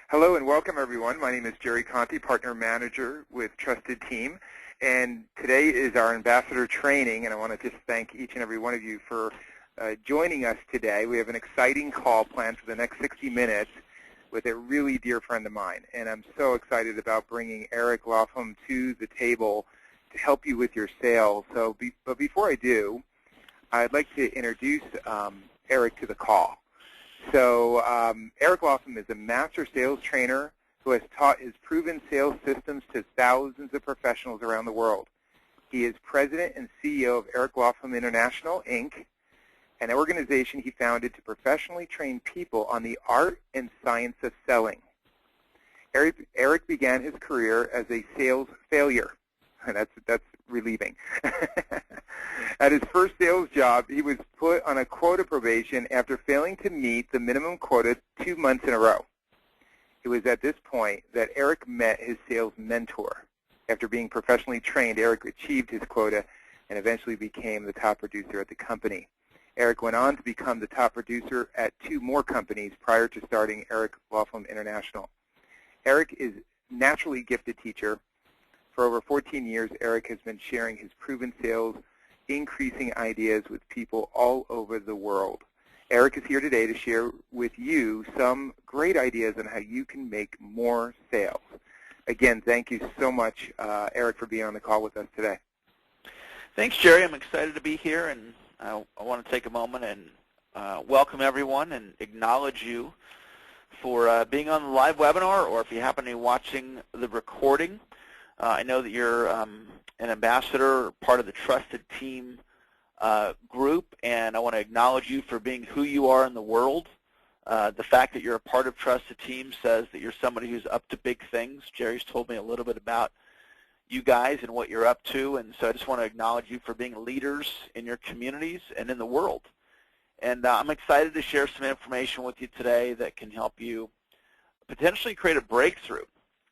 Hello and welcome everyone. My name is Jerry Conti, Partner Manager with TrustedTeam. And today is our Ambassador Training, and I want to just thank each and every one of you for joining us today. We have an exciting call planned for the next 60 minutes with a really dear friend of mine. And I'm so excited about bringing Eric Laughlin to the table to help you with your sales. But before I do, I'd like to introduce Eric to the call. So Eric Laughlin is a master sales trainer who has taught his proven sales systems to thousands of professionals around the world. He is president and CEO of Eric Laughlin International, Inc., an organization he founded to professionally train people on the art and science of selling. Eric began his career as a sales failure. That's relieving. At his first sales job, he was put on a quota probation after failing to meet the minimum quota 2 months in a row. It was at this point that Eric met his sales mentor. After being professionally trained, Eric achieved his quota and eventually became the top producer at the company. Eric went on to become the top producer at 2 more companies prior to starting Eric Laughlin International. Eric is a naturally gifted teacher. For over 14 years, Eric has been sharing his proven sales, increasing ideas with people all over the world. Eric is here today to share with you some great ideas on how you can make more sales. Again, thank you so much, Eric, for being on the call with us today. Thanks, Jerry. I'm excited to be here, and I want to take a moment and welcome everyone and acknowledge you for being on the live webinar, or if you happen to be watching the recording. I know that you're an ambassador, part of the Trusted Team group, and I want to acknowledge you for being who you are in the world. The fact that you're a part of Trusted Team says that you're somebody who's up to big things. Jerry's told me a little bit about you guys and what you're up to, and so I just want to acknowledge you for being leaders in your communities and in the world. And I'm excited to share some information with you today that can help you potentially create a breakthrough.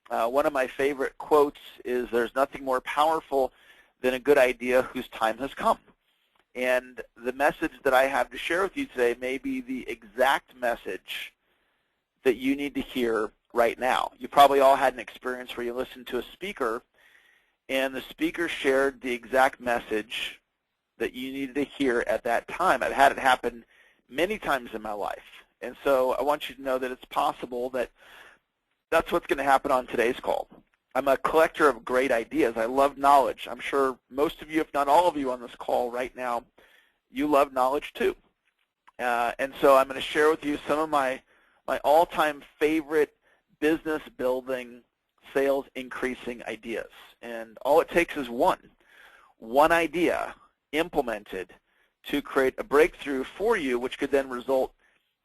One of my favorite quotes is, "There's nothing more powerful than a good idea whose time has come." And the message that I have to share with you today may be the exact message that you need to hear right now. You probably all had an experience where you listened to a speaker, and the speaker shared the exact message that you needed to hear at that time. I've had it happen many times in my life. And so I want you to know that it's possible that that's what's going to happen on today's call. I'm a collector of great ideas. I love knowledge. I'm sure most of you, if not all of you on this call right now, you love knowledge too. And so I'm going to share with you some of my all-time favorite business building, sales increasing ideas. And all it takes is one idea implemented to create a breakthrough for you, which could then result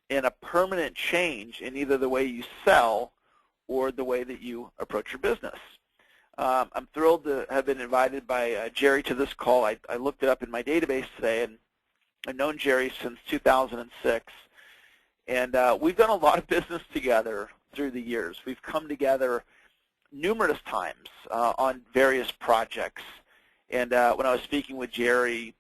in a permanent change in either the way you sell or the way that you approach your business. I'm thrilled to have been invited by Jerry to this call. I looked it up in my database today, and I've known Jerry since 2006. And we've done a lot of business together through the years. We've come together numerous times on various projects. And when I was speaking with Jerry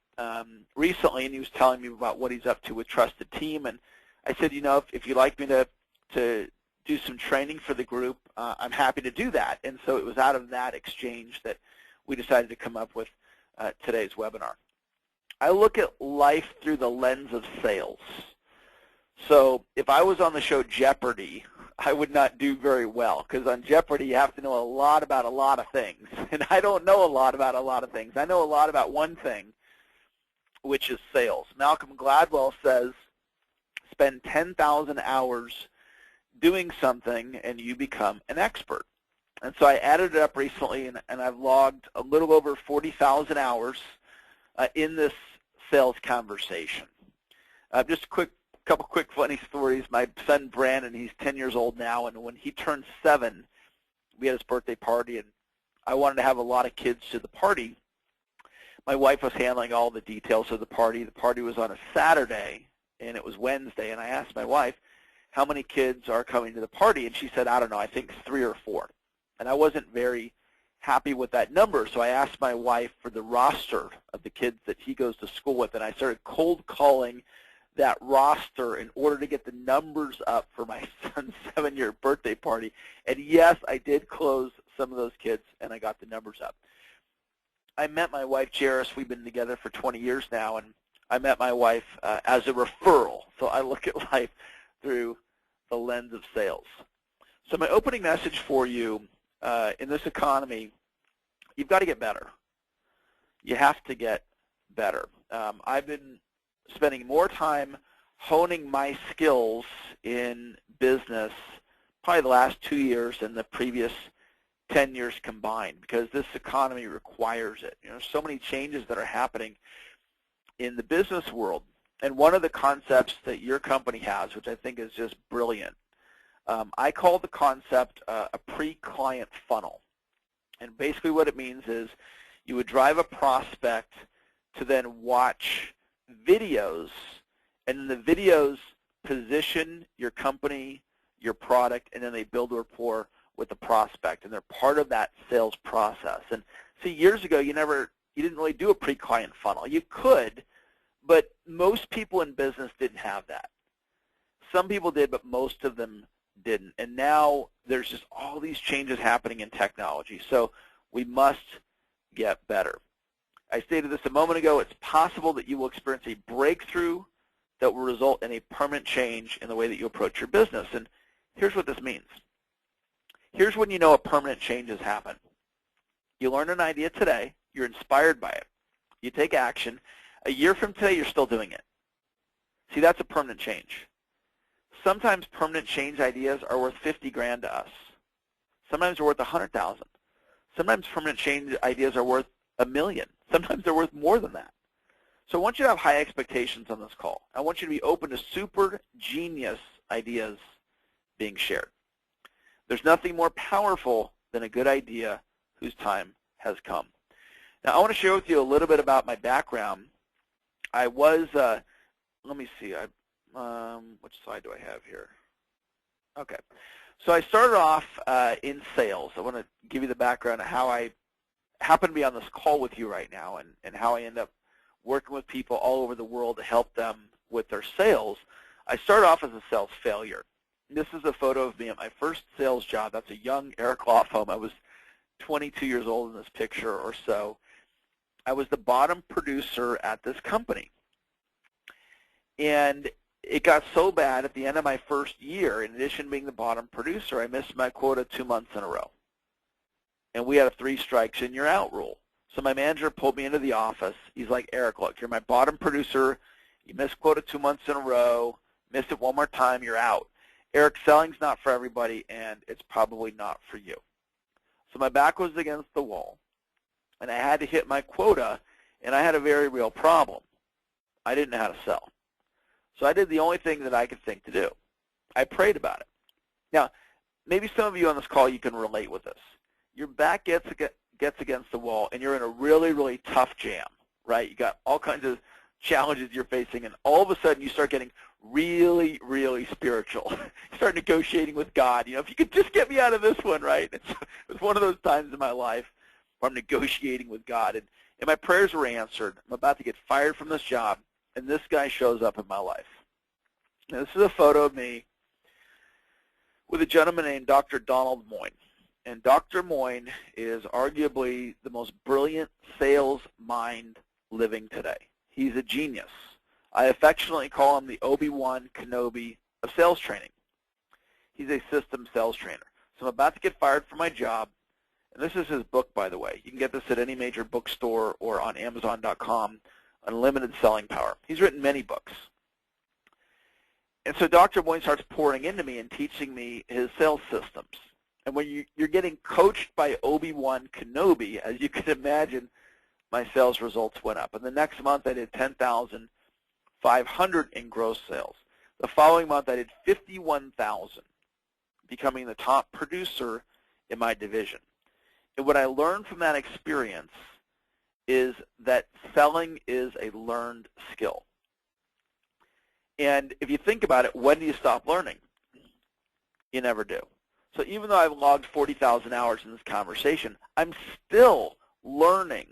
recently, and he was telling me about what he's up to with Trusted Team, and I said, you know, if you'd like me to do some training for the group, I'm happy to do that. And so it was out of that exchange that we decided to come up with today's webinar. I look at life through the lens of sales. So if I was on the show Jeopardy, I would not do very well, because on Jeopardy you have to know a lot about a lot of things. And I don't know a lot about a lot of things. I know a lot about one thing, which is sales. Malcolm Gladwell says, spend 10,000 hours doing something and you become an expert. And so I added it up recently, and I've logged a little over 40,000 hours in this sales conversation. Just a couple quick funny stories. My son Brandon, he's 10 years old now, and when he turned 7, we had his birthday party, and I wanted to have a lot of kids to the party. My wife was handling all the details of the party. The party was on a Saturday, and it was Wednesday, and I asked my wife, how many kids are coming to the party? And she said, I don't know, I think 3 or 4. And I wasn't very happy with that number, so I asked my wife for the roster of the kids that he goes to school with, and I started cold calling that roster in order to get the numbers up for my son's 7-year birthday party. And yes, I did close some of those kids, and I got the numbers up. I met my wife, Jairus. We've been together for 20 years now, and I met my wife as a referral. So I look at life through the lens of sales. So my opening message for you in this economy, you've got to get better. You have to get better. I've been spending more time honing my skills in business probably the last 2 years than the previous 10 years combined, because this economy requires it. You know, so many changes that are happening in the business world. And one of the concepts that your company has, which I think is just brilliant, I call the concept a pre-client funnel. And basically what it means is you would drive a prospect to then watch videos, and the videos position your company, your product, and then they build a rapport with the prospect, and they're part of that sales process. And see, years ago, you didn't really do a pre-client funnel. You could, but most people in business didn't have that. Some people did, but most of them didn't. And now there's just all these changes happening in technology. So we must get better. I stated this a moment ago. It's possible that you will experience a breakthrough that will result in a permanent change in the way that you approach your business. And here's what this means. Here's when you know a permanent change has happened. You learn an idea today. You're inspired by it. You take action. A year from today, you're still doing it. See, that's a permanent change. Sometimes permanent change ideas are worth 50 grand to us. Sometimes they're worth 100,000. Sometimes permanent change ideas are worth $1 million. Sometimes they're worth more than that. So I want you to have high expectations on this call. I want you to be open to super genius ideas being shared. There's nothing more powerful than a good idea whose time has come. Now, I want to share with you a little bit about my background. I was, let me see, which slide do I have here? Okay. So I started off in sales. I want to give you the background of how I happen to be on this call with you right now, and how I end up working with people all over the world to help them with their sales. I started off as a sales failure. This is a photo of me at my first sales job. That's a young Eric Lofholm. I was 22 years old in this picture or so. I was the bottom producer at this company. And it got so bad at the end of my first year, in addition to being the bottom producer, I missed my quota 2 months in a row. And we had a 3 strikes and you're out rule. So my manager pulled me into the office. He's like, Eric, look, you're my bottom producer. You missed quota 2 months in a row. Missed it one more time, you're out. Eric, selling's not for everybody, and it's probably not for you. So my back was against the wall, and I had to hit my quota, and I had a very real problem. I didn't know how to sell. So I did the only thing that I could think to do. I prayed about it. Now, maybe some of you on this call, you can relate with this. Your back gets against the wall, and you're in a really, really tough jam, right? You got all kinds of challenges you're facing, and all of a sudden you start getting really, really spiritual. You start negotiating with God. You know, if you could just get me out of this one, right? It was one of those times in my life where I'm negotiating with God, and my prayers were answered. I'm about to get fired from this job, and this guy shows up in my life. Now, this is a photo of me with a gentleman named Dr. Donald Moyne. And Dr. Moyne is arguably the most brilliant sales mind living today. He's a genius. I affectionately call him the Obi-Wan Kenobi of sales training. He's a system sales trainer. So I'm about to get fired from my job, and this is his book, by the way. You can get this at any major bookstore or on Amazon.com, Unlimited Selling Power. He's written many books. And so Dr. Moyne starts pouring into me and teaching me his sales systems. And when you're getting coached by Obi-Wan Kenobi, as you can imagine, my sales results went up. And the next month I did 10,500 in gross sales. The following month I did 51,000, becoming the top producer in my division. And what I learned from that experience is that selling is a learned skill. And if you think about it, when do you stop learning? You never do. So even though I've logged 40,000 hours in this conversation, I'm still learning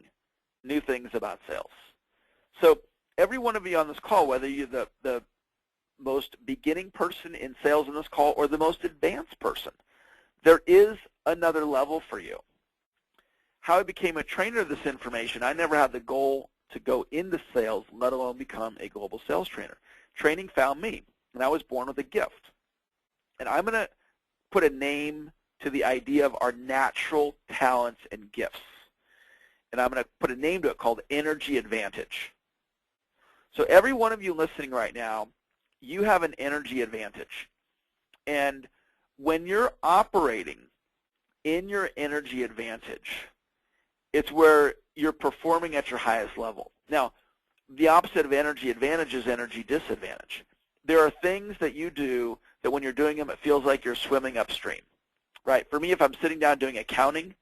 new things about sales. So every one of you on this call, whether you're the most beginning person in sales in this call or the most advanced person, there is another level for you. How I became a trainer of this information, I never had the goal to go into sales, let alone become a global sales trainer. Training found me, and I was born with a gift. And I'm going to put a name to the idea of our natural talents and gifts. And I'm going to put a name to it called energy advantage. So every one of you listening right now, you have an energy advantage. And when you're operating in your energy advantage, it's where you're performing at your highest level. Now, the opposite of energy advantage is energy disadvantage. There are things that you do that when you're doing them, it feels like you're swimming upstream, right? For me, if I'm sitting down doing accounting,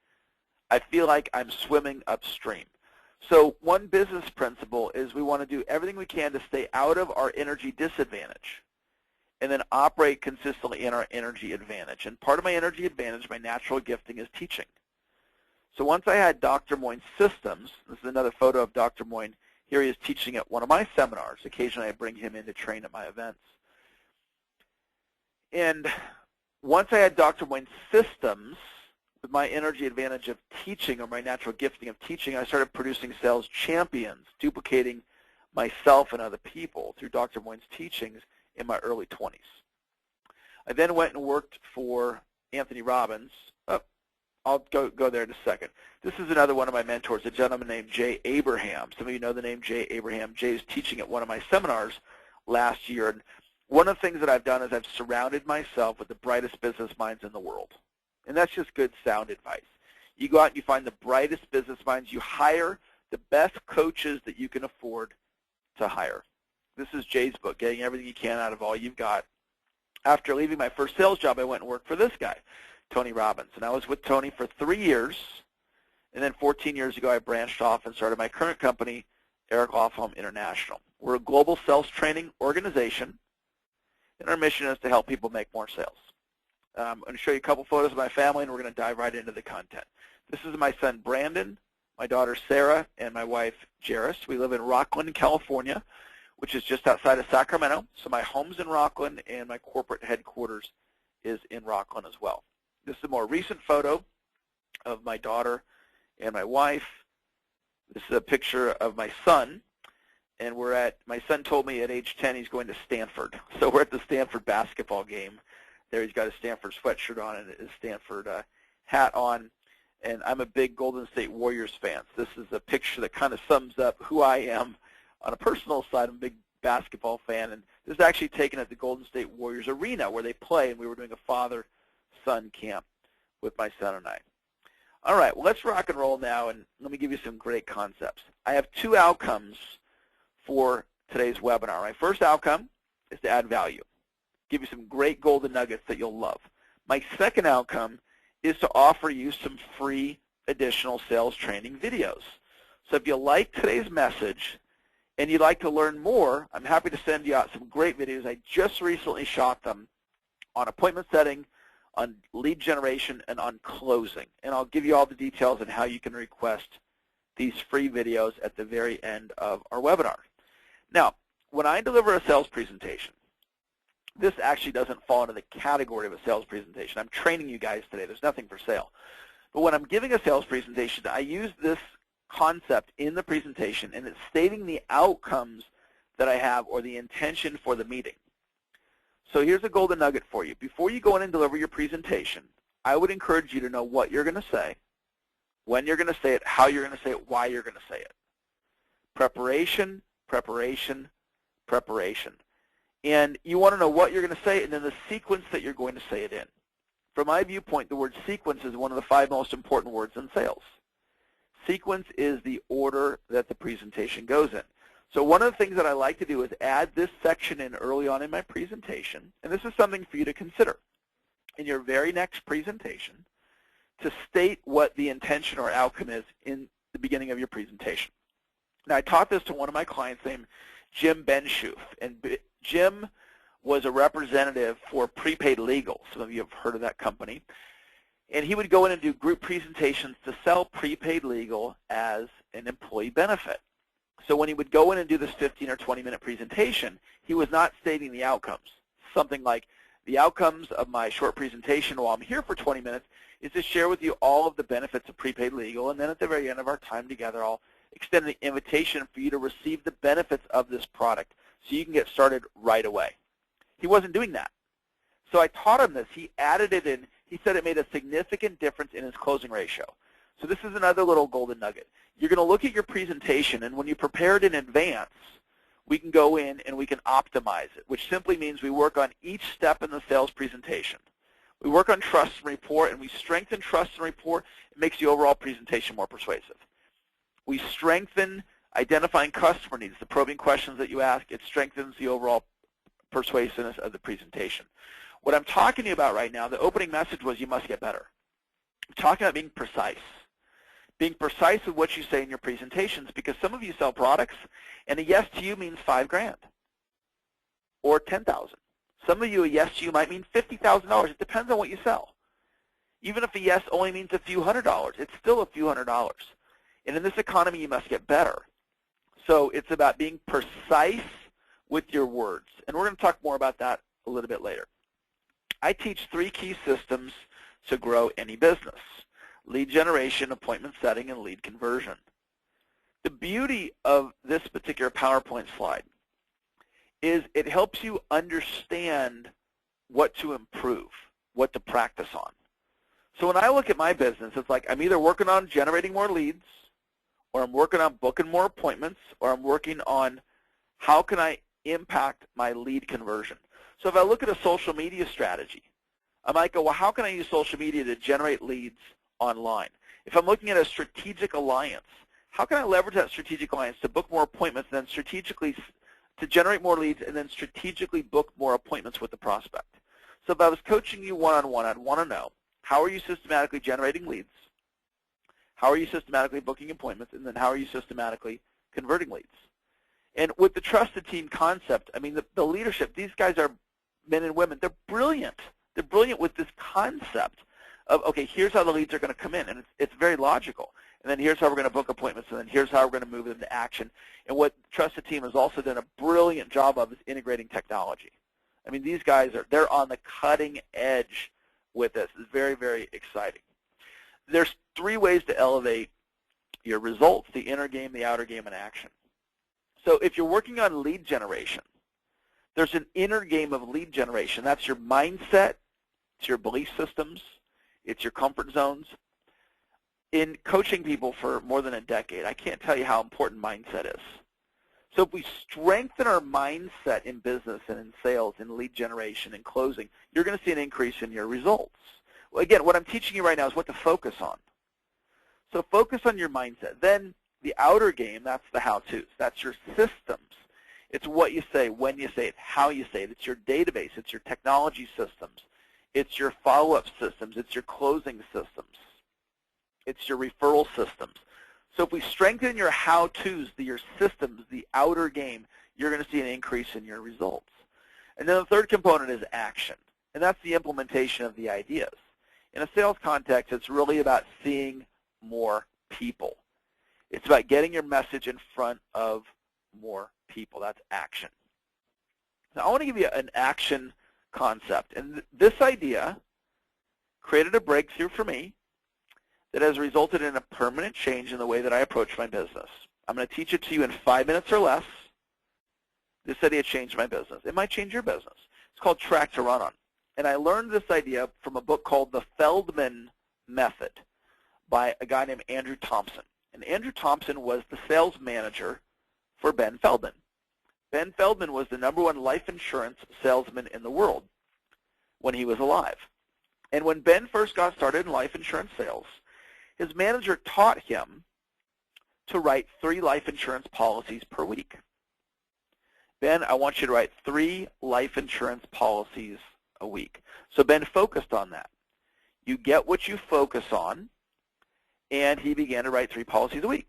I feel like I'm swimming upstream. So one business principle is we want to do everything we can to stay out of our energy disadvantage and then operate consistently in our energy advantage. And part of my energy advantage, my natural gifting, is teaching. So once I had Dr. Moyne's systems, this is another photo of Dr. Moyne. Here he is teaching at one of my seminars. Occasionally I bring him in to train at my events. And once I had Dr. Moyne's systems, with my energy advantage of teaching or my natural gifting of teaching, I started producing sales champions, duplicating myself and other people through Dr. Moyne's teachings in my early 20s. I then went and worked for Anthony Robbins. I'll go there in a second. This is another one of my mentors, a gentleman named Jay Abraham. Some of you know the name Jay Abraham. Jay's teaching at one of my seminars last year. And one of the things that I've done is I've surrounded myself with the brightest business minds in the world. And that's just good, sound advice. You go out and you find the brightest business minds. You hire the best coaches that you can afford to hire. This is Jay's book, Getting Everything You Can Out of All You've Got. After leaving my first sales job, I went and worked for this guy, Tony Robbins. And I was with Tony for 3 years. And then 14 years ago, I branched off and started my current company, Eric Lofholm International. We're a global sales training organization, and our mission is to help people make more sales. I'm going to show you a couple photos of my family, and we're going to dive right into the content. This is my son, Brandon, my daughter, Sarah, and my wife, Jairus. We live in Rockland, California, which is just outside of Sacramento. So my home's in Rockland, and my corporate headquarters is in Rockland as well. This is a more recent photo of my daughter and my wife. This is a picture of my son, and my son told me at age 10 he's going to Stanford. So we're at the Stanford basketball game. There he's got a Stanford sweatshirt on and his Stanford hat on, and I'm a big Golden State Warriors fan. So this is a picture that kind of sums up who I am on a personal side. I'm a big basketball fan, and this is actually taken at the Golden State Warriors arena where they play, and we were doing a father-son camp with my son and I. All right, well, let's rock and roll now, and let me give you some great concepts. I have 2 outcomes for today's webinar. My first outcome is to add value, give you some great golden nuggets that you'll love. My second outcome is to offer you some free additional sales training videos. So if you like today's message and you'd like to learn more, I'm happy to send you out some great videos. I just recently shot them on appointment setting, on lead generation, and on closing. And I'll give you all the details on how you can request these free videos at the very end of our webinar. Now, when I deliver a sales presentation, this actually doesn't fall into the category of a sales presentation. I'm training you guys today. There's nothing for sale. But when I'm giving a sales presentation, I use this concept in the presentation, and it's stating the outcomes that I have or the intention for the meeting. So here's a golden nugget for you. Before you go in and deliver your presentation, I would encourage you to know what you're going to say, when you're going to say it, how you're going to say it, why you're going to say it. Preparation, preparation, preparation. And you want to know what you're going to say and then the sequence that you're going to say it in. From my viewpoint, the word sequence is one of the 5 most important words in sales. Sequence is the order that the presentation goes in. So one of the things that I like to do is add this section in early on in my presentation, and this is something for you to consider in your very next presentation, to state what the intention or outcome is in the beginning of your presentation. Now, I taught this to one of my clients named Jim Benshoof, and Jim was a representative for Prepaid Legal. Some of you have heard of that company. And he would go in and do group presentations to sell Prepaid Legal as an employee benefit. So when he would go in and do this 15 or 20-minute presentation, he was not stating the outcomes. Something like, the outcomes of my short presentation while I'm here for 20 minutes is to share with you all of the benefits of prepaid legal, and then at the very end of our time together, I'll extend the invitation for you to receive the benefits of this product so you can get started right away. He wasn't doing that. So I taught him this. He added it in. He said it made a significant difference in his closing ratio. So this is another little golden nugget. You're going to look at your presentation, and when you prepare it in advance, we can go in and we can optimize it, which simply means we work on each step in the sales presentation. We work on trust and rapport, and we strengthen trust and rapport. It makes the overall presentation more persuasive. We strengthen identifying customer needs, the probing questions that you ask. It strengthens the overall persuasiveness of the presentation. What I'm talking to you about right now, the opening message was you must get better. I'm talking about being precise. Being precise with what you say in your presentations, because some of you sell products, and a yes to you means $5,000 or $10,000. Some of you, a yes to you might mean $50,000. It depends on what you sell. Even if a yes only means a few $100s, it's still a few $100s. And in this economy, you must get better. So it's about being precise with your words, and we're going to talk more about that a little bit later. I teach 3 key systems to grow any business: lead generation, appointment setting, and lead conversion. The beauty of this particular PowerPoint slide is it helps you understand what to improve, what to practice on. So when I look at my business, it's like I'm either working on generating more leads, or I'm working on booking more appointments, or I'm working on how can I impact my lead conversion. So if I look at a social media strategy, I might go, well, how can I use social media to generate leads online? If I'm looking at a strategic alliance, how can I leverage that strategic alliance to book more appointments and then strategically to generate more leads and then strategically book more appointments with the prospect? So if I was coaching you one-on-one, I'd want to know, how are you systematically generating leads? How are you systematically booking appointments? And then how are you systematically converting leads? And with the Trusted Team concept, I mean, the leadership, these guys are men and women. They're brilliant. They're brilliant with this concept of, okay, here's how the leads are going to come in, and it's very logical. And then here's how we're going to book appointments, and then here's how we're going to move them to action. And what Trusted Team has also done a brilliant job of is integrating technology. I mean, these guys they're on the cutting edge with this. It's very, very exciting. There's 3 ways to elevate your results: the inner game, the outer game, and action. So if you're working on lead generation, there's an inner game of lead generation. That's your mindset, it's your belief systems, it's your comfort zones. In coaching people for more than a decade, I can't tell you how important mindset is. So if we strengthen our mindset in business and in sales, in lead generation and closing, you're going to see an increase in your results. Well, again, what I'm teaching you right now is what to focus on. So focus on your mindset. Then the outer game, that's the how-tos. That's your systems. It's what you say, when you say it, how you say it. It's your database. It's your technology systems. It's your follow-up systems. It's your closing systems. It's your referral systems. So if we strengthen your how-tos, your systems, the outer game, you're going to see an increase in your results. And then the third component is action, and that's the implementation of the ideas. In a sales context, it's really about seeing more people. It's about getting your message in front of more people. That's action. Now, I want to give you an action concept, and this idea created a breakthrough for me that has resulted in a permanent change in the way that I approach my business. I'm going to teach it to you in 5 minutes or less. This idea changed my business. It might change your business. It's called Track to Run On. And I learned this idea from a book called The Feldman Method by a guy named Andrew Thompson. And Andrew Thompson was the sales manager for Ben Feldman. Ben Feldman was the #1 life insurance salesman in the world when he was alive. And when Ben first got started in life insurance sales, his manager taught him to write 3 life insurance policies per week. Ben, I want you to write 3 life insurance policies a week. So Ben focused on that. You get what you focus on, and he began to write 3 policies a week.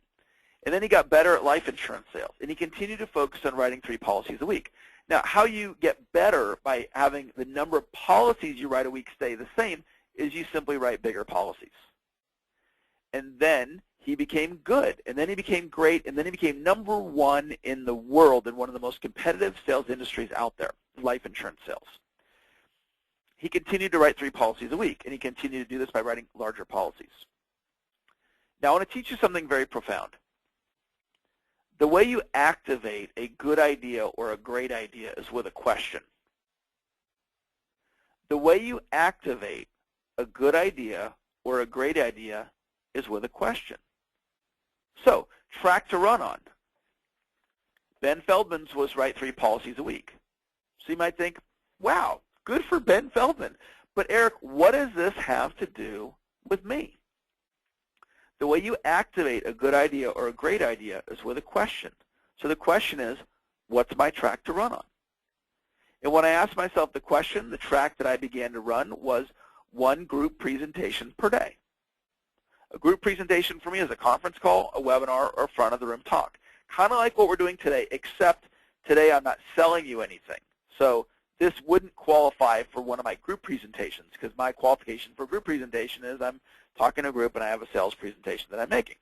And then he got better at life insurance sales, and he continued to focus on writing 3 policies a week. Now, how you get better by having the number of policies you write a week stay the same is you simply write bigger policies. And then he became good, and then he became great, and then he became #1 in the world in one of the most competitive sales industries out there, life insurance sales. He continued to write 3 policies a week, and he continued to do this by writing larger policies. Now, I want to teach you something very profound. The way you activate a good idea or a great idea is with a question. The way you activate a good idea or a great idea is with a question. So, track to run on. Ben Feldman's was write 3 policies a week. So you might think, wow, good for Ben Feldman. But Eric, what does this have to do with me? The way you activate a good idea or a great idea is with a question. So the question is, what's my track to run on? And when I asked myself the question, the track that I began to run was 1 group presentation per day. A group presentation for me is a conference call, a webinar, or front of the room talk. Kind of like what we're doing today, except today I'm not selling you anything. So this wouldn't qualify for one of my group presentations because my qualification for a group presentation is I'm talking to a group and I have a sales presentation that I'm making.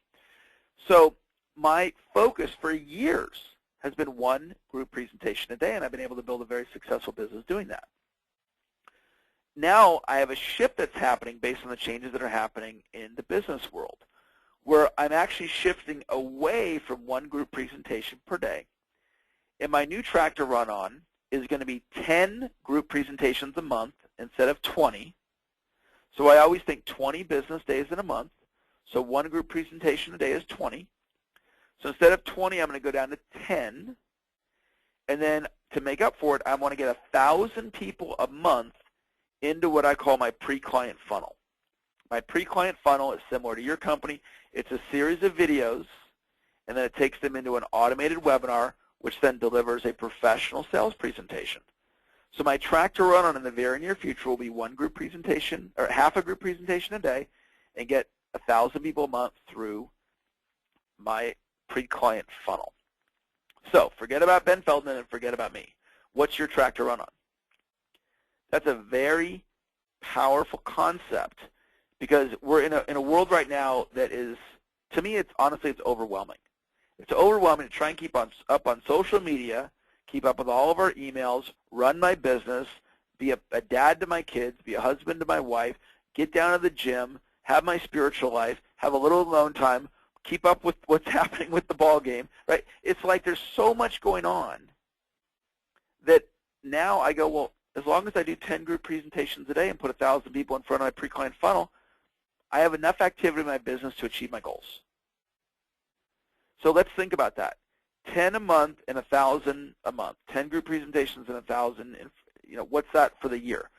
So my focus for years has been 1 group presentation a day, and I've been able to build a very successful business doing that. Now I have a shift that's happening based on the changes that are happening in the business world, where I'm actually shifting away from 1 group presentation per day. And my new track to run on is going to be 10 group presentations a month instead of 20. So I always think 20 business days in a month. So 1 group presentation a day is 20. So instead of 20, I'm going to go down to 10. And then to make up for it, I want to get 1,000 people a month into what I call my pre-client funnel. My pre-client funnel is similar to your company. It's a series of videos, and then it takes them into an automated webinar, which then delivers a professional sales presentation. So my track to run on in the very near future will be 1 group presentation, or half a group presentation a day, and get 1,000 people a month through my pre-client funnel. So forget about Ben Feldman and forget about me. What's your track to run on? That's a very powerful concept because we're in a world right now that is, to me, honestly, it's overwhelming. It's overwhelming to try and keep up on social media, keep up with all of our emails, run my business, be a dad to my kids, be a husband to my wife, get down to the gym, have my spiritual life, have a little alone time, keep up with what's happening with the ball game, right? It's like there's so much going on that now I go, well, as long as I do 10 group presentations a day and put 1,000 people in front of my pre-client funnel, I have enough activity in my business to achieve my goals. So let's think about that. 10 a month and 1,000 a month. 10 group presentations and 1,000. What's that for the year?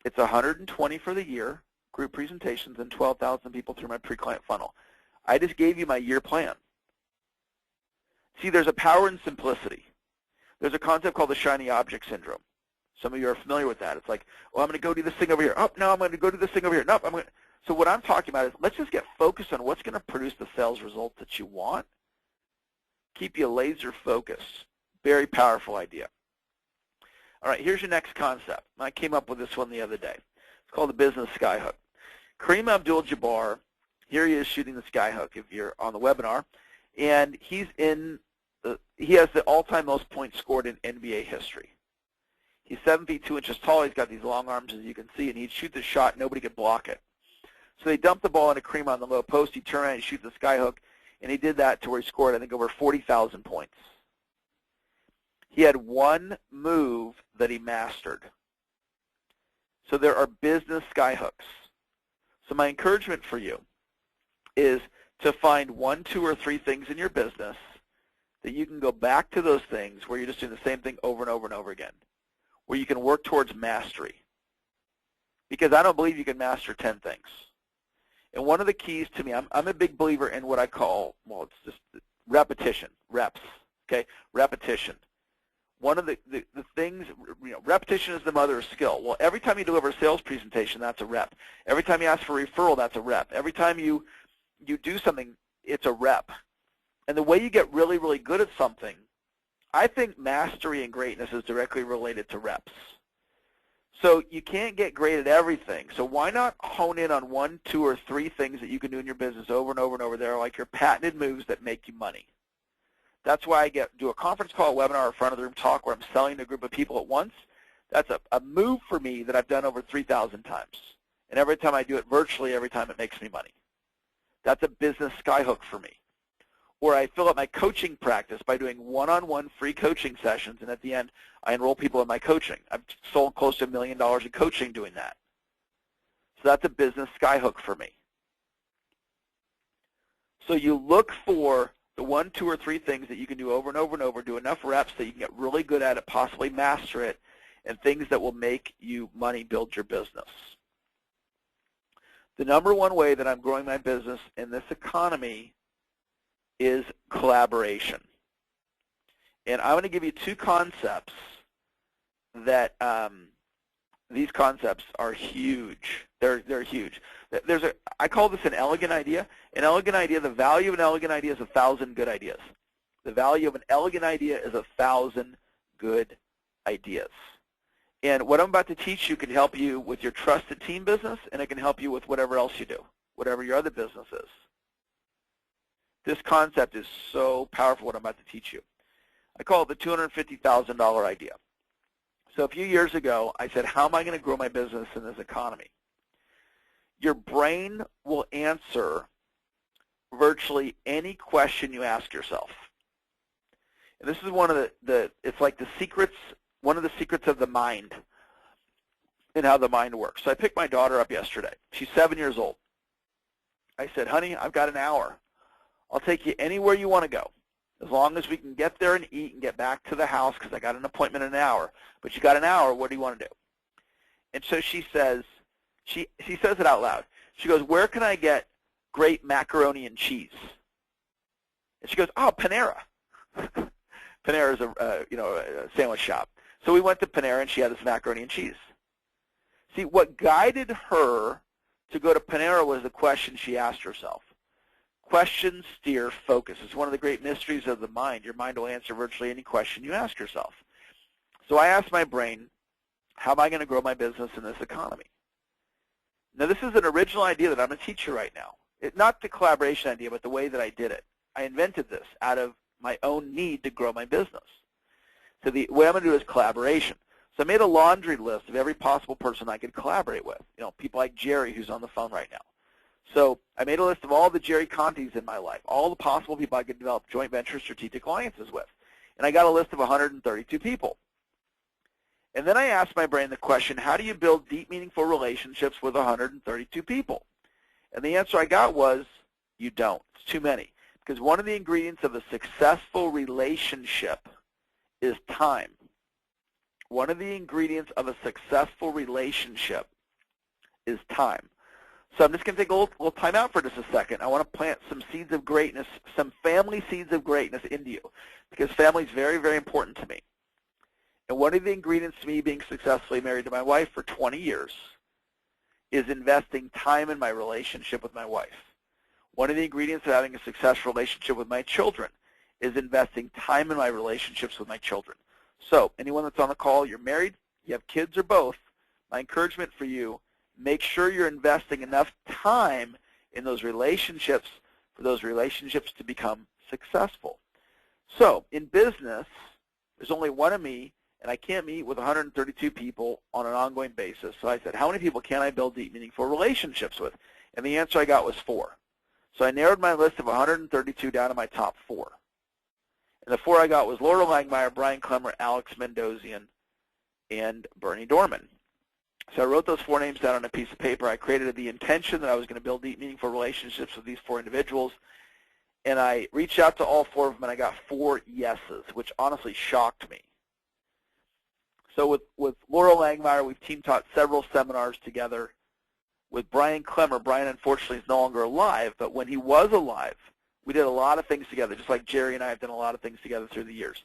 It's 120 for the year, group presentations, and 12,000 people through my pre-client funnel. I just gave you my year plan. See, there's a power in simplicity. There's a concept called the shiny object syndrome. Some of you are familiar with that. It's like, well, I'm going to go do this thing over here. Oh, no, I'm going to go do this thing over here. Nope, I'm going to. So what I'm talking about is let's just get focused on what's going to produce the sales result that you want. Keep you laser focused. Very powerful idea. All right, here's your next concept. I came up with this one the other day. It's called the business skyhook. Kareem Abdul-Jabbar, here he is shooting the skyhook if you're on the webinar, and he has the all-time most points scored in NBA history. He's 7 feet 2 inches tall. He's got these long arms, as you can see, and he'd shoot the shot. Nobody could block it. So they dumped the ball into Kareem on the low post. He'd turn around and shoot the skyhook, and he did that to where he scored, I think, over 40,000 points. He had 1 move that he mastered. So there are business skyhooks. So my encouragement for you is to find 1, 2, or 3 things in your business that you can go back to those things where you're just doing the same thing over and over and over again, where you can work towards mastery. Because I don't believe you can master 10 things. And one of the keys to me, I'm a big believer in what I call, well, it's just repetition, reps, okay, repetition. One of the things, repetition is the mother of skill. Well, every time you deliver a sales presentation, that's a rep. Every time you ask for a referral, that's a rep. Every time you do something, it's a rep. And the way you get really, really good at something, I think mastery and greatness is directly related to reps. So you can't get great at everything. So why not hone in on 1, 2, or 3 things that you can do in your business over and over and over there, like your patented moves that make you money. That's why I do a conference call, webinar, or front of the room talk where I'm selling to a group of people at once. That's a move for me that I've done over 3,000 times. And every time I do it virtually, every time it makes me money. That's a business skyhook for me. Or I fill up my coaching practice by doing one-on-one free coaching sessions, and at the end, I enroll people in my coaching. I've sold close to $1 million in coaching doing that. So that's a business skyhook for me. So you look for the 1, 2, or 3 things that you can do over and over and over, do enough reps that you can get really good at it, possibly master it, and things that will make you money, build your business. The number one way that I'm growing my business in this economy is collaboration. And I'm going to give you 2 concepts that these concepts are huge. They're huge. I call this an elegant idea. An elegant idea, the value of an elegant idea is 1,000 good ideas. The value of an elegant idea is 1,000 good ideas. And what I'm about to teach you can help you with your Trusted Team business, and it can help you with whatever else you do, whatever your other business is. This concept is so powerful, what I'm about to teach you. I call it the $250,000 idea. So a few years ago, I said, how am I going to grow my business in this economy? Your brain will answer virtually any question you ask yourself. And this is one of it's like the secrets, one of the secrets of the mind and how the mind works. So I picked my daughter up yesterday. She's 7 years old. I said, honey, I've got an hour. I'll take you anywhere you want to go, as long as we can get there and eat and get back to the house, because I got an appointment in an hour. But you got an hour, what do you want to do? And so she says, she says it out loud. She goes, where can I get great macaroni and cheese? And she goes, oh, Panera. Panera is a sandwich shop. So we went to Panera, and she had this macaroni and cheese. See, what guided her to go to Panera was the question she asked herself. Questions steer focus. It's one of the great mysteries of the mind. Your mind will answer virtually any question you ask yourself. So I asked my brain, how am I going to grow my business in this economy? Now, this is an original idea that I'm going to teach you right now. Not the collaboration idea, but the way that I did it. I invented this out of my own need to grow my business. So the way I'm going to do is collaboration. So I made a laundry list of every possible person I could collaborate with. People like Jerry, who's on the phone right now. So I made a list of all the Jerry Contis in my life, all the possible people I could develop joint venture strategic alliances with. And I got a list of 132 people. And then I asked my brain the question, how do you build deep, meaningful relationships with 132 people? And the answer I got was, you don't. It's too many. Because one of the ingredients of a successful relationship is time. One of the ingredients of a successful relationship is time. So I'm just going to take a little time out for just a second. I want to plant some seeds of greatness, some family seeds of greatness into you, because family is very, very important to me. And one of the ingredients to me being successfully married to my wife for 20 years is investing time in my relationship with my wife. One of the ingredients of having a successful relationship with my children is investing time in my relationships with my children. So anyone that's on the call, you're married, you have kids or both, my encouragement for you, make sure you're investing enough time in those relationships for those relationships to become successful. So in business, there's only one of me, and I can't meet with 132 people on an ongoing basis. So I said, how many people can I build deep, meaningful relationships with? And the answer I got was 4. So I narrowed my list of 132 down to my top 4. And the 4 I got was Laura Langmeyer, Brian Clemmer, Alex Mendozian, and Bernie Dorman. So I wrote those 4 names down on a piece of paper. I created the intention that I was going to build deep, meaningful relationships with these 4 individuals. And I reached out to all 4 of them, and I got 4 yeses, which honestly shocked me. So with Laura Langmeyer, we've team taught several seminars together. With Brian Clemmer, Brian unfortunately is no longer alive, but when he was alive, we did a lot of things together, just like Jerry and I have done a lot of things together through the years.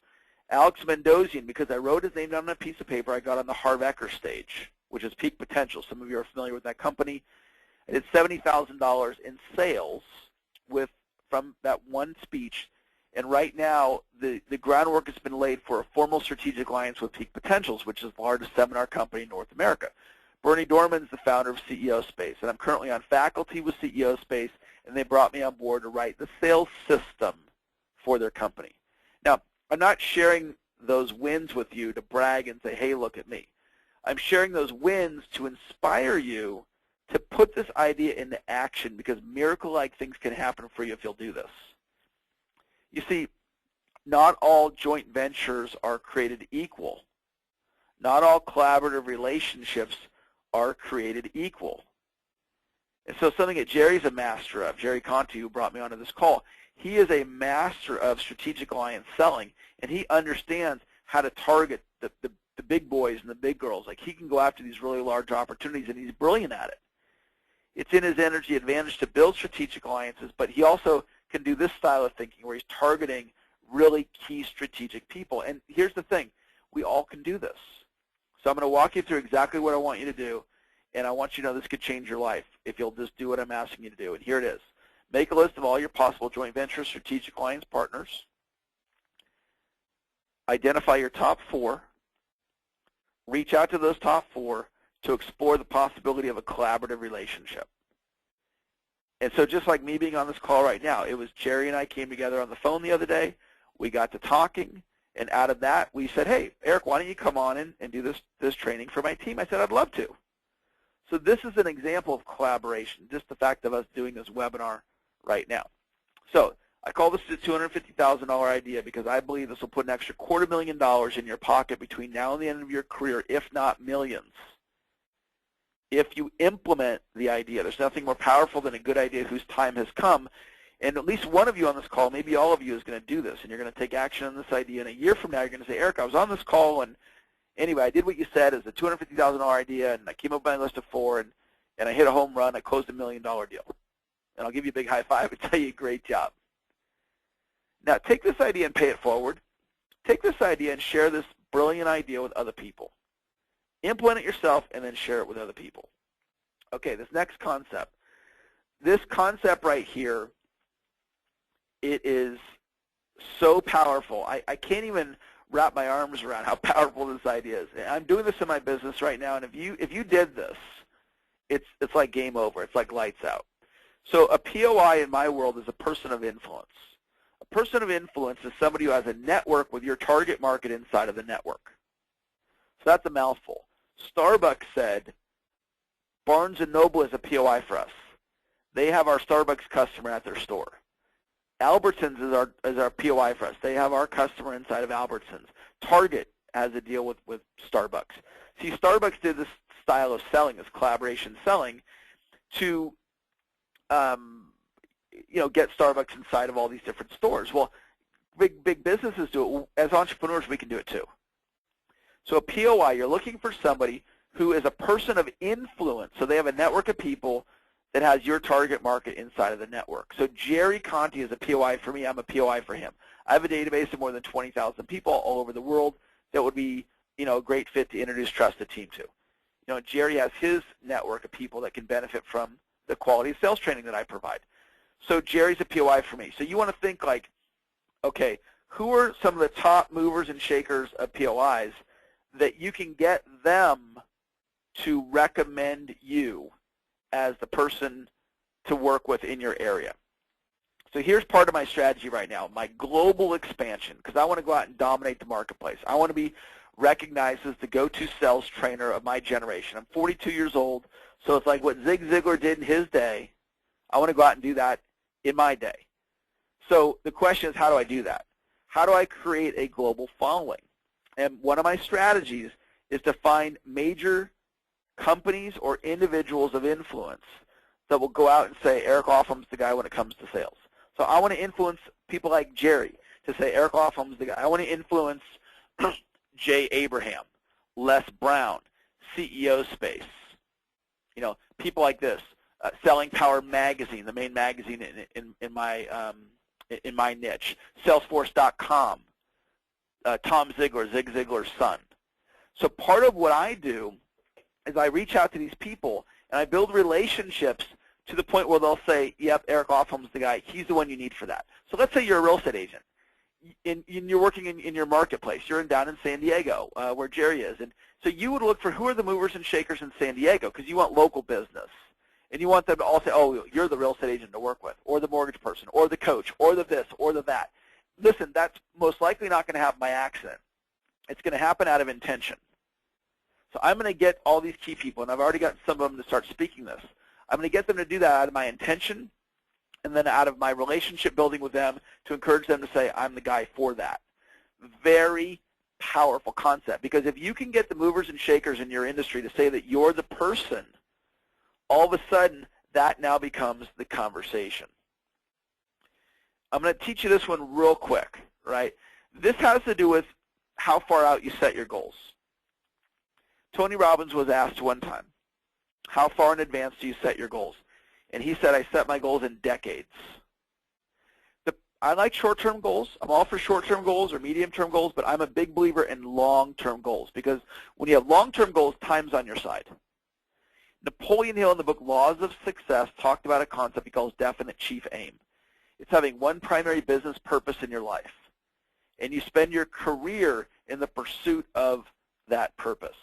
Alex Mendozian, because I wrote his name down on a piece of paper, I got on the Harv Eker stage, which is Peak Potential. Some of you are familiar with that company. I did $70,000 in sales from that one speech, And right now, the groundwork has been laid for a formal strategic alliance with Peak Potentials, which is the largest seminar company in North America. Bernie Dorman's the founder of CEO Space, and I'm currently on faculty with CEO Space, and they brought me on board to write the sales system for their company. Now, I'm not sharing those wins with you to brag and say, hey, look at me. I'm sharing those wins to inspire you to put this idea into action, because miracle-like things can happen for you if you'll do this. You see, not all joint ventures are created equal. Not all collaborative relationships are created equal. And so something that Jerry's a master of, Jerry Conti, who brought me onto this call, he is a master of strategic alliance selling, and he understands how to target the big boys and the big girls. Like, he can go after these really large opportunities, and he's brilliant at it. It's in his energy advantage to build strategic alliances, but he also can do this style of thinking where he's targeting really key strategic people. And here's the thing, we all can do this. So I'm going to walk you through exactly what I want you to do, and I want you to know this could change your life if you'll just do what I'm asking you to do. And here it is. Make a list of all your possible joint venture strategic alliance partners. Identify your top 4. Reach out to those top 4 to explore the possibility of a collaborative relationship. And so just like me being on this call right now, it was Jerry and I came together on the phone the other day. We got to talking, and out of that, we said, hey, Eric, why don't you come on in and do this training for my team? I said, I'd love to. So this is an example of collaboration, just the fact of us doing this webinar right now. So I call this the $250,000 idea because I believe this will put an extra $250,000 in your pocket between now and the end of your career, if not millions. If you implement the idea, there's nothing more powerful than a good idea whose time has come. And at least one of you on this call, maybe all of you, is going to do this, and you're going to take action on this idea. And a year from now, you're going to say, Eric, I was on this call, and anyway, I did what you said. It's a $250,000 idea, and I came up with my list of 4, and I hit a home run. I closed a $1 million deal. And I'll give you a big high five and tell you, great job. Now, take this idea and pay it forward. Take this idea and share this brilliant idea with other people. Implement it yourself, and then share it with other people. Okay, this next concept. This concept right here, it is so powerful. I can't even wrap my arms around how powerful this idea is. I'm doing this in my business right now, and if you did this, it's like game over. It's like lights out. So a POI in my world is a person of influence. A person of influence is somebody who has a network with your target market inside of the network. So that's a mouthful. Starbucks said, Barnes & Noble is a POI for us. They have our Starbucks customer at their store. Albertsons is our POI for us. They have our customer inside of Albertsons. Target has a deal with Starbucks. See, Starbucks did this style of selling, this collaboration selling, to get Starbucks inside of all these different stores. Well, big businesses do it. As entrepreneurs, we can do it too. So a POI, you're looking for somebody who is a person of influence. So they have a network of people that has your target market inside of the network. So Jerry Conti is a POI for me. I'm a POI for him. I have a database of more than 20,000 people all over the world that would be, a great fit to introduce TrustedTeam to. Jerry has his network of people that can benefit from the quality of sales training that I provide. So Jerry's a POI for me. So you want to think like, okay, who are some of the top movers and shakers of POIs that you can get them to recommend you as the person to work with in your area. So here's part of my strategy right now, my global expansion, because I want to go out and dominate the marketplace. I want to be recognized as the go-to sales trainer of my generation. I'm 42 years old, so it's like what Zig Ziglar did in his day. I want to go out and do that in my day. So the question is, how do I do that? How do I create a global following? And one of my strategies is to find major companies or individuals of influence that will go out and say, Eric Offham's the guy when it comes to sales. So I want to influence people like Jerry to say, Eric Offham's the guy. I want to influence Jay Abraham, Les Brown, CEO Space, people like this. Selling Power Magazine, the main magazine in my niche. Salesforce.com, Tom Ziglar, Zig Ziglar's son. So part of what I do is I reach out to these people and I build relationships to the point where they'll say, yep, Eric Offham's the guy. He's the one you need for that. So let's say you're a real estate agent you're working in your marketplace. You're down in San Diego, where Jerry is. And so you would look for who are the movers and shakers in San Diego, because you want local business. And you want them to all say, oh, you're the real estate agent to work with, or the mortgage person, or the coach, or the this, or the that. Listen, that's most likely not going to happen by accident. It's going to happen out of intention. So I'm going to get all these key people, and I've already got some of them to start speaking this. I'm going to get them to do that out of my intention, and then out of my relationship building with them to encourage them to say, I'm the guy for that. Very powerful concept, because if you can get the movers and shakers in your industry to say that you're the person, all of a sudden that now becomes the conversation. I'm going to teach you this one real quick, right? This has to do with how far out you set your goals. Tony Robbins was asked one time, how far in advance do you set your goals? And he said, I set my goals in decades. I like short-term goals. I'm all for short-term goals or medium-term goals, but I'm a big believer in long-term goals, because when you have long-term goals, time's on your side. Napoleon Hill in the book Laws of Success talked about a concept he calls definite chief aim. It's having one primary business purpose in your life, and you spend your career in the pursuit of that purpose.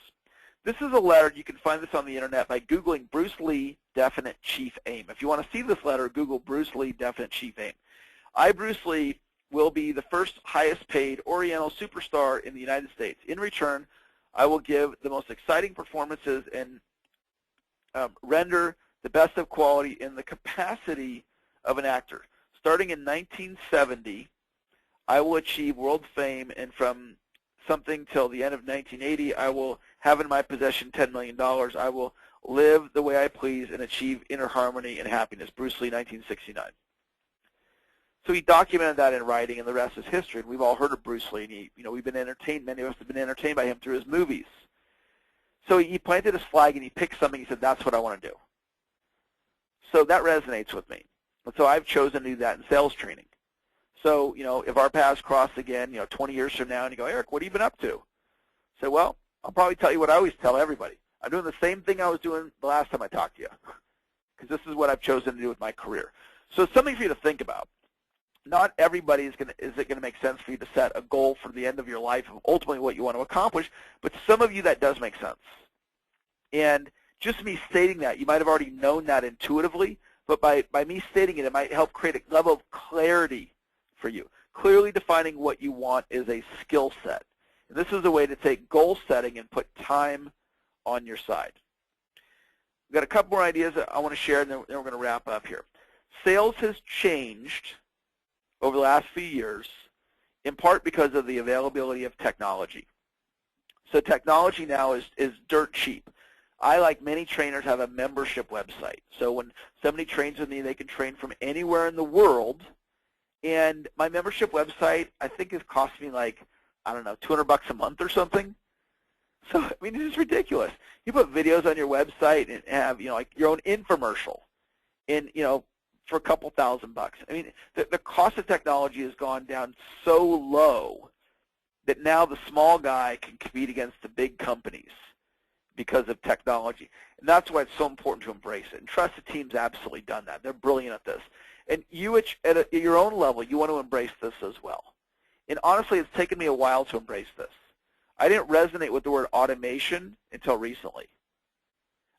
This is a letter. You can find this on the internet by Googling Bruce Lee definite chief aim. If you want to see this letter, Google Bruce Lee definite chief aim. I, Bruce Lee, will be the first highest paid Oriental superstar in the United States. In return, I will give the most exciting performances and render the best of quality in the capacity of an actor. Starting in 1970, I will achieve world fame, and from something till the end of 1980, I will have in my possession $10 million. I will live the way I please and achieve inner harmony and happiness. Bruce Lee, 1969. So he documented that in writing, and the rest is history. And we've all heard of Bruce Lee, and we've been entertained. Many of us have been entertained by him through his movies. So he planted his flag, and he picked something. He said, that's what I want to do. So that resonates with me. And so I've chosen to do that in sales training. So, if our paths cross again, 20 years from now, and you go, Eric, what have you been up to? I say, well, I'll probably tell you what I always tell everybody. I'm doing the same thing I was doing the last time I talked to you, because this is what I've chosen to do with my career. So it's something for you to think about. Not everybody is it going to make sense for you to set a goal for the end of your life of ultimately what you want to accomplish, but some of you that does make sense. And just me stating that, you might have already known that intuitively, but by me stating it, it might help create a level of clarity for you. Clearly defining what you want is a skill set. And this is a way to take goal setting and put time on your side. We've got a couple more ideas that I want to share, and then we're going to wrap up here. Sales has changed over the last few years, in part because of the availability of technology. So technology now is dirt cheap. I, like many trainers, have a membership website. So when somebody trains with me, they can train from anywhere in the world. And my membership website, I think, has cost me like, I don't know, $200 a month or something. So, I mean, it's just ridiculous. You put videos on your website and have, like your own infomercial in, for a couple $1,000. I mean, the cost of technology has gone down so low that now the small guy can compete against the big companies because of technology. And that's why it's so important to embrace it. And Trusted Team's absolutely done that. They're brilliant at this. And you, at your own level, you want to embrace this as well. And honestly, it's taken me a while to embrace this. I didn't resonate with the word automation until recently.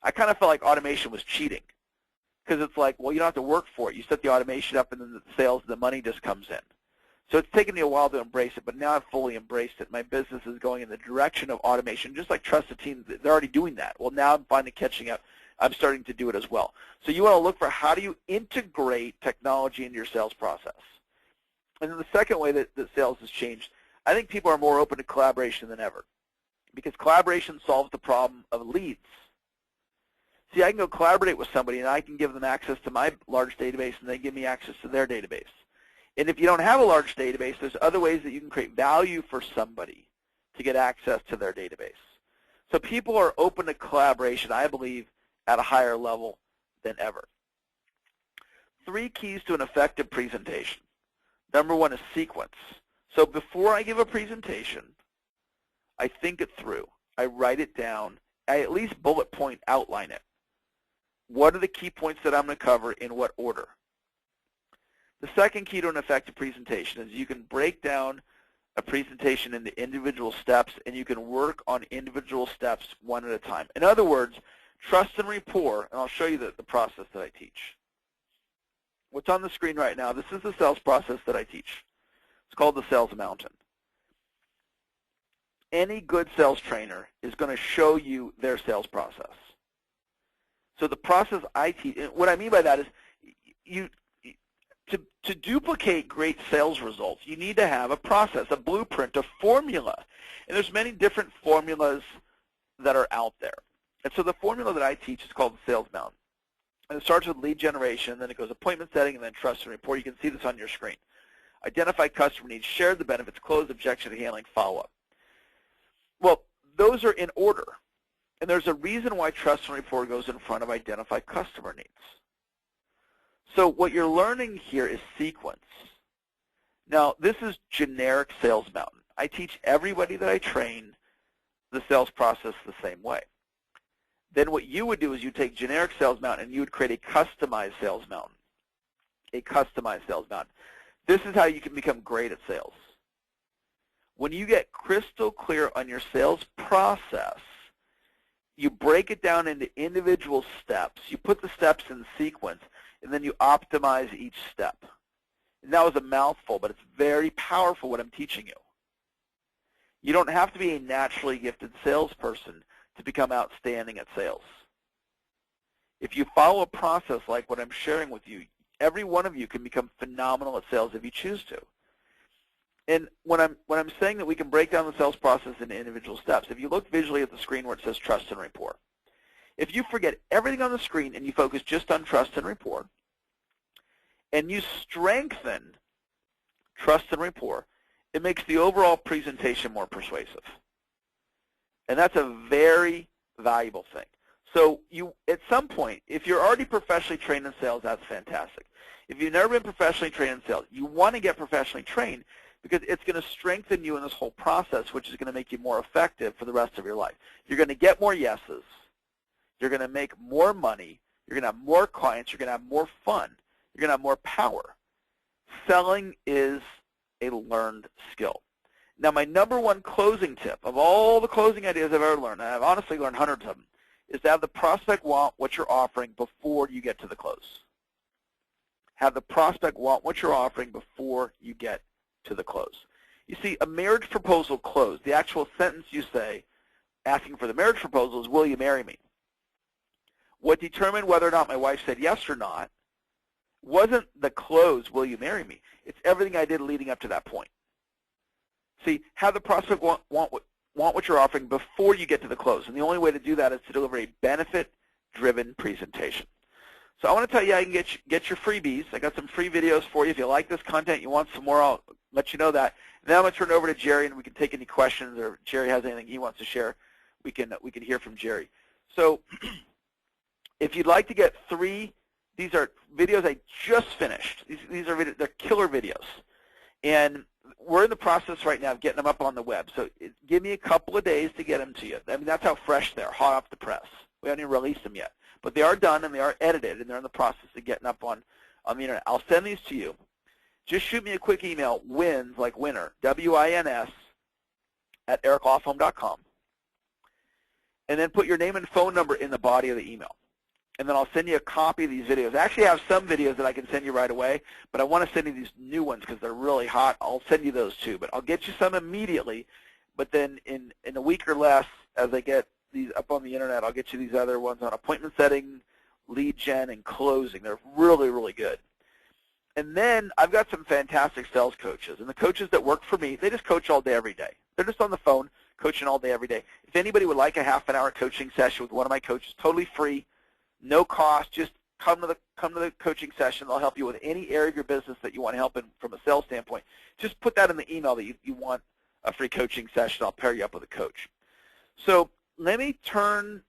I kind of felt like automation was cheating, because it's like, well, you don't have to work for it. You set the automation up, and then the sales, the money just comes in. So it's taken me a while to embrace it, but now I've fully embraced it. My business is going in the direction of automation, just like Trusted Team. They're already doing that. Well, now I'm finally catching up. I'm starting to do it as well. So you want to look for how do you integrate technology into your sales process. And then the second way that sales has changed, I think people are more open to collaboration than ever, because collaboration solves the problem of leads. See, I can go collaborate with somebody, and I can give them access to my large database, and they give me access to their database. And if you don't have a large database, there's other ways that you can create value for somebody to get access to their database. So people are open to collaboration, I believe, at a higher level than ever. 3 keys to an effective presentation. Number 1 is sequence. So before I give a presentation, I think it through. I write it down. I at least bullet point outline it. What are the key points that I'm going to cover in what order? The second key to an effective presentation is you can break down a presentation into individual steps, and you can work on individual steps one at a time. In other words, trust and rapport, and I'll show you the process that I teach. What's on the screen right now, this is the sales process that I teach. It's called the Sales Mountain. Any good sales trainer is going to show you their sales process. So the process I teach, what I mean by that is to duplicate great sales results, you need to have a process, a blueprint, a formula. And there's many different formulas that are out there. And so the formula that I teach is called the Sales Mountain. And it starts with lead generation, then it goes appointment setting, and then trust and rapport. You can see this on your screen. Identify customer needs, share the benefits, close, objection handling, follow-up. Well, those are in order. And there's a reason why trust and rapport goes in front of identify customer needs. So what you're learning here is sequence. Now, this is generic Sales Mountain. I teach everybody that I train the sales process the same way. Then what you would do is you take generic Sales Mountain and you would create a customized Sales Mountain. A customized Sales Mountain. This is how you can become great at sales. When you get crystal clear on your sales process, you break it down into individual steps. You put the steps in sequence, and then you optimize each step. And that was a mouthful, but it's very powerful what I'm teaching you. You don't have to be a naturally gifted salesperson to become outstanding at sales. If you follow a process like what I'm sharing with you, every one of you can become phenomenal at sales if you choose to. And when I'm saying that we can break down the sales process into individual steps, if you look visually at the screen where it says trust and rapport, if you forget everything on the screen and you focus just on trust and rapport, and you strengthen trust and rapport, it makes the overall presentation more persuasive. And that's a very valuable thing. So you, at some point, if you're already professionally trained in sales, that's fantastic. If you've never been professionally trained in sales, you want to get professionally trained because it's going to strengthen you in this whole process, which is going to make you more effective for the rest of your life. You're going to get more yeses. You're going to make more money. You're going to have more clients. You're going to have more fun. You're going to have more power. Selling is a learned skill. Now, my number one closing tip of all the closing ideas I've ever learned, and I've honestly learned hundreds of them, is to have the prospect want what you're offering before you get to the close. Have the prospect want what you're offering before you get to the close. You see, a marriage proposal closed, the actual sentence you say, asking for the marriage proposal is, will you marry me? What determined whether or not my wife said yes or not wasn't the close, will you marry me? It's everything I did leading up to that point. See, have the prospect want what you're offering before you get to the close. And the only way to do that is to deliver a benefit-driven presentation. So I want to tell you how you can get your freebies. I got some free videos for you. If you like this content, you want some more, I'll let you know that. And then I'm going to turn it over to Jerry, and we can take any questions, or if Jerry has anything he wants to share, we can hear from Jerry. So if you'd like to get these are videos I just finished. These are they're killer videos. And we're in the process right now of getting them up on the web. So give me a couple of days to get them to you. I mean, that's how fresh they are, hot off the press. We haven't even released them yet. But they are done, and they are edited, and they're in the process of getting up on the internet. I'll send these to you. Just shoot me a quick email, wins, like winner, W-I-N-S, at ericlawfirm.com. And then put your name and phone number in the body of the email. And then I'll send you a copy of these videos. I actually have some videos that I can send you right away, but I want to send you these new ones because they're really hot. I'll send you those too. But I'll get you some immediately. But then in a week or less, as I get these up on the internet, I'll get you these other ones on appointment setting, lead gen, and closing. They're really, really good. And then I've got some fantastic sales coaches. And the coaches that work for me, they just coach all day, every day. They're just on the phone coaching all day, every day. If anybody would like a half-an-hour coaching session with one of my coaches, totally free, no cost, just come to the coaching session. They'll help you with any area of your business that you want help in from a sales standpoint. Just put that in the email that you want a free coaching session. I'll pair you up with a coach. So let me turn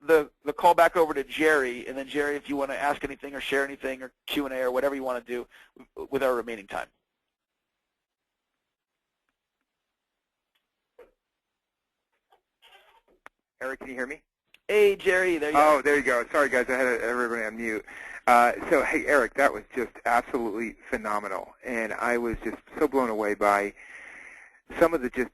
the call back over to Jerry, and then Jerry, if you want to ask anything or share anything or Q&A or whatever you want to do with our remaining time. Eric, can you hear me? Hey, Jerry, there you Oh, are. there you go. Sorry, guys, I had everybody on mute. So, hey, Eric, that was just absolutely phenomenal, and I was just so blown away by some of the just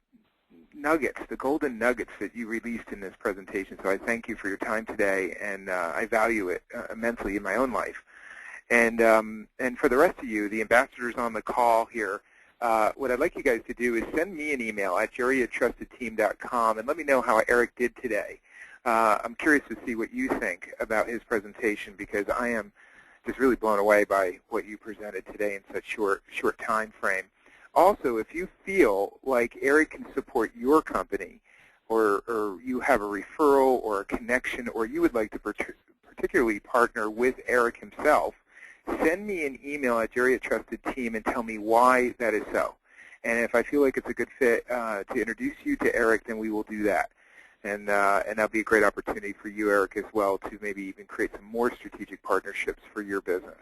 nuggets, the golden nuggets that you released in this presentation. So I thank you for your time today, and I value it immensely in my own life. And for the rest of you, the ambassadors on the call here, what I'd like you guys to do is send me an email at jerry@trustedteam.com and let me know how Eric did today. I'm curious to see what you think about his presentation, because I am just really blown away by what you presented today in such short time frame. Also, if you feel like Eric can support your company, or you have a referral or a connection, or you would like to particularly partner with Eric himself, send me an email at jerry@trustedteam and tell me why that is so. And if I feel like it's a good fit to introduce you to Eric, then we will do that. And that'll be a great opportunity for you, Eric, as well, to maybe even create some more strategic partnerships for your business.